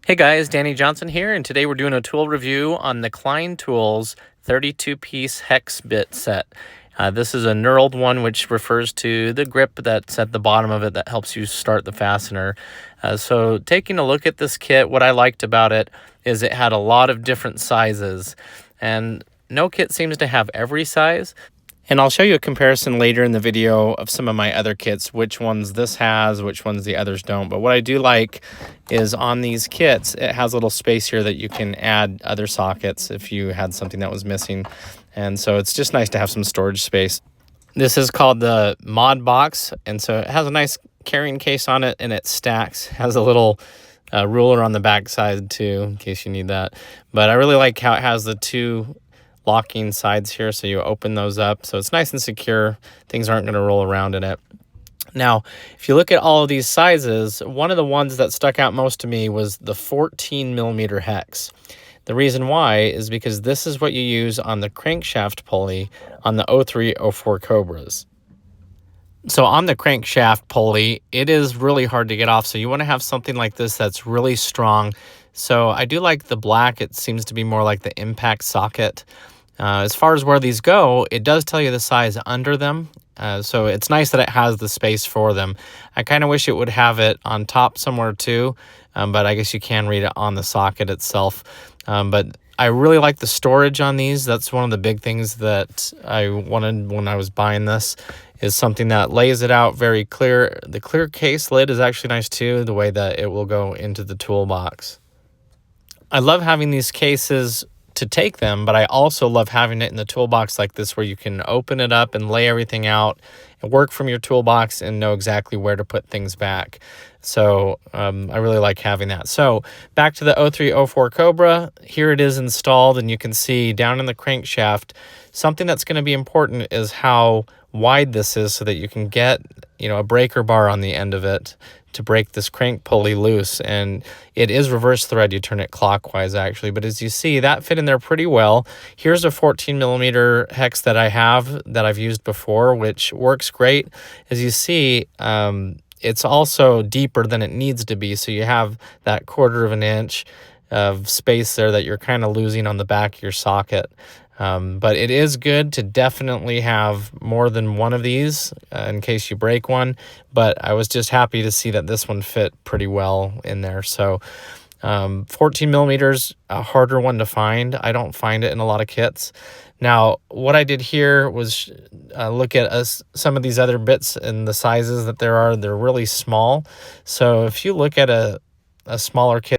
Hey guys, Danny Johnson here, and today we're doing a tool review on the Klein Tools 32-piece hex bit set. This is a knurled one, which refers to the grip that's at the bottom of it that helps you start the fastener. So taking a look at this kit, what I liked about it is it had a lot of different sizes, and no kit seems to have every size. And I'll show you a comparison later in the video of some of my other kits, which ones this has, which ones the others don't. But what I do like is on these kits, it has a little space here that you can add other sockets if you had something that was missing. And so it's just nice to have some storage space. This is called the Mod Box, and so it has a nice carrying case on it, and it stacks. It has a little ruler on the back side too, in case you need that. But I really like how it has the two locking sides here, so you open those up so it's nice and secure. Things aren't going to roll around in it. Now, if you look at all of these sizes, one of the ones that stuck out most to me was the 14mm hex. The reason why is because this is what you use on the crankshaft pulley on the 0304 Cobras. So on the crankshaft pulley, it is really hard to get off, so you want to have something like this that's really strong. So I do like the black. It seems to be more like the impact socket. As far as where these go, it does tell you the size under them. So it's nice that it has the space for them. I kind of wish it would have it on top somewhere too, but I guess you can read it on the socket itself. But I really like the storage on these. That's one of the big things that I wanted when I was buying this, is something that lays it out very clear. The clear case lid is actually nice too, the way that it will go into the toolbox. I love having these cases to take them, but I also love having it in the toolbox like this, where you can open it up and lay everything out and work from your toolbox and know exactly where to put things back. So I really like having that. So back to the 0304 Cobra, here it is installed, and you can see down in the crankshaft, something that's going to be important is how wide this is, so that you can get, a breaker bar on the end of it to break this crank pulley loose. And it is reverse thread. You turn it clockwise actually, but as you see, that fit in there pretty well. Here's a 14mm hex that I've used before, which works great. As you see, it's also deeper than it needs to be, so you have that 1/4 of an inch of space there that you're kind of losing on the back of your socket. But it is good to definitely have more than one of these in case you break one. But I was just happy to see that this one fit pretty well in there. So 14mm, a harder one to find. I don't find it in a lot of kits. Now, what I did here was look at some of these other bits and the sizes that there are. They're really small. So if you look at a smaller kit,